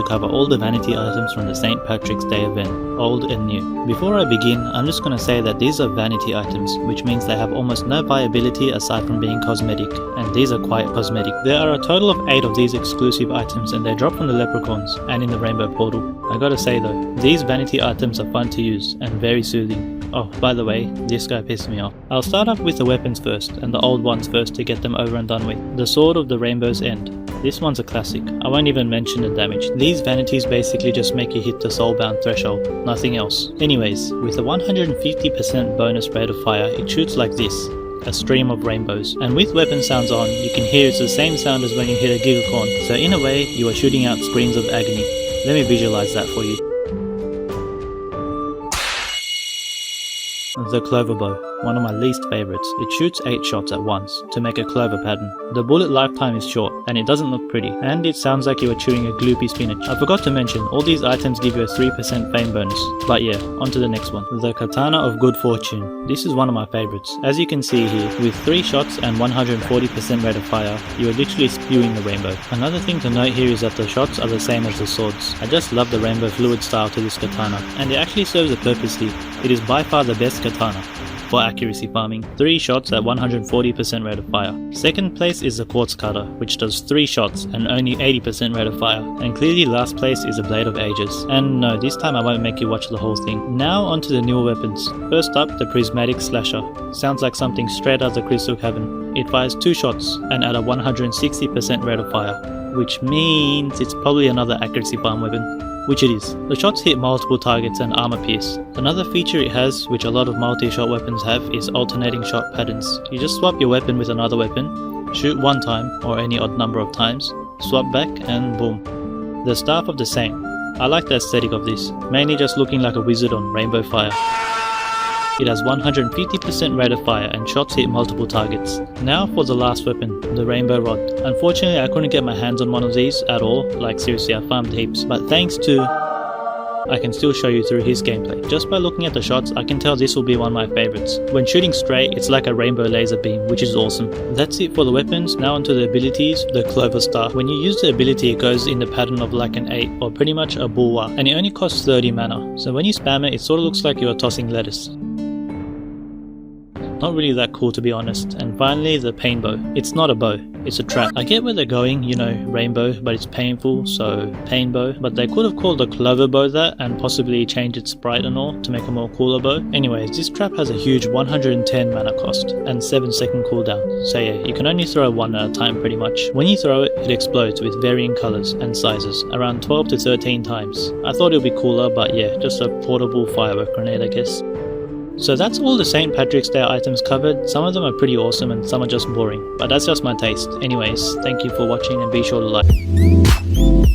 cover all the vanity items from the St. Patrick's Day event, old and new. Before I begin, I'm just going to say that these are vanity items, which means they have almost no viability aside from being cosmetic, and these are quite cosmetic. There are a total of 8 of these exclusive items and they drop from the leprechauns and in the rainbow portal. I gotta say though, these vanity items are fun to use and very soothing. Oh, by the way, this guy pissed me off. I'll start off with the weapons first, and the old ones first to get them over and done with. The Sword of the Rainbow's End. This one's a classic. I won't even mention the damage. These vanities basically just make you hit the soulbound threshold, nothing else. Anyways, with a 150% bonus rate of fire, it shoots like this. A stream of rainbows. And with weapon sounds on, you can hear it's the same sound as when you hit a gigacorn. So in a way, you are shooting out screams of agony. Let me visualize that for you. The Clover Bow, one of my least favourites. It shoots 8 shots at once to make a clover pattern. The bullet lifetime is short and it doesn't look pretty, and it sounds like you are chewing a gloopy spinach. I forgot to mention, all these items give you a 3% fame bonus. But yeah, on to the next one. The Katana of Good Fortune. This is one of my favourites. As you can see here, with 3 shots and 140% rate of fire, you are literally spewing the rainbow. Another thing to note here is that the shots are the same as the swords. I just love the rainbow fluid style to this katana, and it actually serves a purpose here. It is by far the best katana for accuracy farming. 3 shots at 140% rate of fire. Second place is the Quartz Cutter, which does 3 shots and only 80% rate of fire. And clearly last place is the Blade of Ages. And no, this time I won't make you watch the whole thing. Now onto the newer weapons. First up, the Prismatic Slasher. Sounds like something straight out of the Crystal Cavern. It fires 2 shots and at a 160% rate of fire, which means it's probably another accuracy farm weapon. Which it is. The shots hit multiple targets and armor pierce. Another feature it has, which a lot of multi-shot weapons have, is alternating shot patterns. You just swap your weapon with another weapon, shoot 1 time or any odd number of times, swap back and boom. The Staff of the Saint. I like the aesthetic of this, mainly just looking like a wizard on rainbow fire. It has 150% rate of fire and shots hit multiple targets. Now for the last weapon, the Rainbow Rod. Unfortunately I couldn't get my hands on one of these at all, like seriously I farmed heaps, but thanks to I can still show you through his gameplay. Just by looking at the shots, I can tell this will be one of my favorites. When shooting straight, it's like a rainbow laser beam, which is awesome. That's it for the weapons. Now onto the abilities, the Clover Star. When you use the ability, it goes in the pattern of like an 8, or pretty much a bulwark, and it only costs 30 mana. So when you spam it, it sort of looks like you are tossing lettuce. Not really that cool to be honest. And finally, the Pain Bow. It's not a bow, it's a trap. I get where they're going, you know, rainbow, but it's painful, so Pain Bow. But they could have called the Clover Bow that and possibly changed its sprite and all to make a more cooler bow. Anyways, this trap has a huge 110 mana cost and 7-second cooldown. So yeah, you can only throw 1 at a time pretty much. When you throw it, it explodes with varying colors and sizes, around 12 to 13 times. I thought it would be cooler, but yeah, just a portable firework grenade I guess. So that's all the St. Patrick's Day items covered. Some of them are pretty awesome and some are just boring, but that's just my taste. Anyways, thank you for watching and be sure to like.